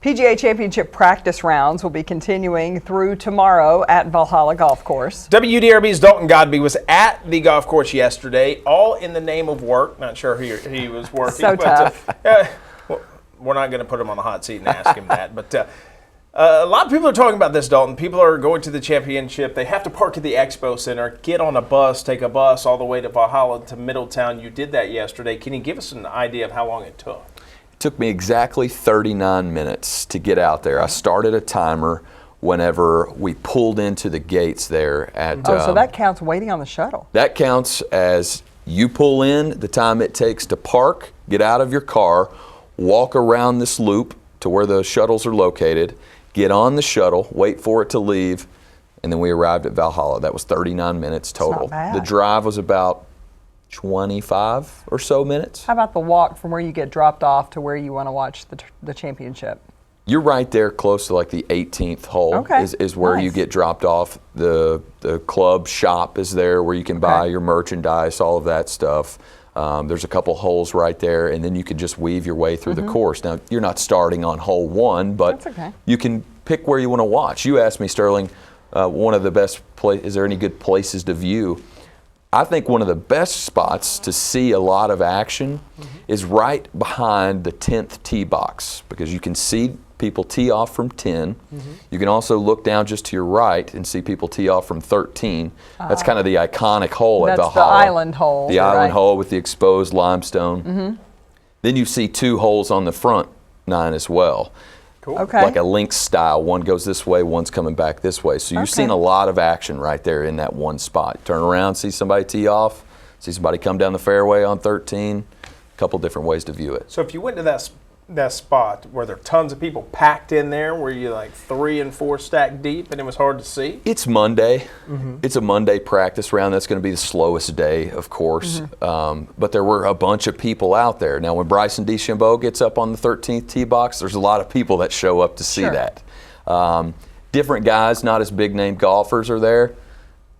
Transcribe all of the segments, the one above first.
PGA Championship practice rounds will be continuing through tomorrow at Valhalla Golf Course. WDRB's Dalton Godbey was at the golf course yesterday, all in the name of work. Not sure he was working. So tough. We're not going to put him on the hot seat and ask him that. But a lot of people are talking about this, Dalton. People are going to the championship. They have to park at the Expo Center, get on a bus, take a bus all the way to Valhalla to Middletown. You did that yesterday. Can you give us an idea of how long it took? Took me exactly 39 minutes to get out there. I started a timer whenever we pulled into the gates there at so that counts waiting on the shuttle. That counts as you pull in, the time it takes to park, get out of your car, walk around this loop to where the shuttles are located, get on the shuttle, wait for it to leave, and then we arrived at Valhalla. That was 39 minutes total. That's not bad. The drive was about 25 or so minutes. How about the walk from where you get dropped off to where you want to watch the championship? You're right there close to like the 18th hole is where you get dropped off. The club shop is there where you can buy your merchandise, all of that stuff. There's a couple holes right there, and then you can just weave your way through the course. Now, you're not starting on hole one, but you can pick where you want to watch. You asked me, Sterling, one of the best places, is there any good places to view? I think one of the best spots to see a lot of action is right behind the 10th tee box, because you can see people tee off from 10. You can also look down just to your right and see people tee off from 13. That's kind of the iconic hole at Valhalla. That's the island hole. The island hole with the exposed limestone. Then you see two holes on the front 9 as well. Cool. Like a links style. One goes this way, one's coming back this way. So you've seen a lot of action right there in that one spot. Turn around, see somebody tee off, see somebody come down the fairway on 13. A couple different ways to view it. So if you went to that spot, were there tons of people packed in there? Were you like 3 and 4 stacked deep and it was hard to see? It's Monday. It's a Monday practice round. That's going to be the slowest day, of course. But there were a bunch of people out there. Now, when Bryson DeChambeau gets up on the 13th tee box, there's a lot of people that show up to see that. Different guys, not as big name golfers are there.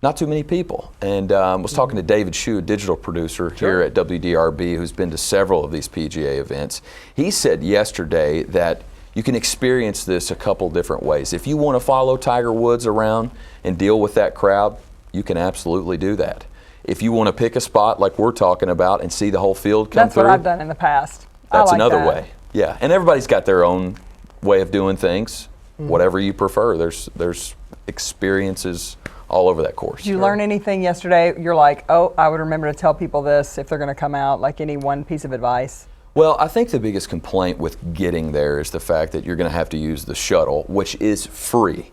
Not too many people. And I was talking to David Shue, a digital producer here at WDRB, who's been to several of these PGA events. He said yesterday that you can experience this a couple different ways. If you want to follow Tiger Woods around and deal with that crowd, you can absolutely do that. If you want to pick a spot like we're talking about and see the whole field come through. That's what I've done in the past. That's I like another that. way. Yeah, and everybody's got their own way of doing things. Whatever you prefer. There's experiences all over that course. Did you learn anything yesterday? You're like, oh, I would remember to tell people this if they're going to come out, like any one piece of advice? Well, I think the biggest complaint with getting there is the fact that you're going to have to use the shuttle, which is free.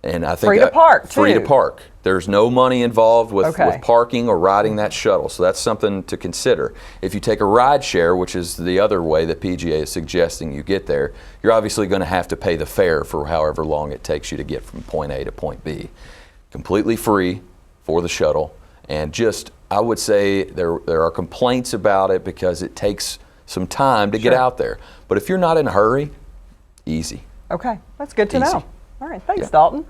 And I think free to park, too. Free to park. There's no money involved with parking or riding that shuttle, so that's something to consider. If you take a ride share, which is the other way that PGA is suggesting you get there, you're obviously going to have to pay the fare for however long it takes you to get from point A to point B. Completely free for the shuttle, and just, I would say there are complaints about it because it takes some time to get out there. But if you're not in a hurry, easy. Okay, that's good to Easy. know. All right, thanks, Dalton.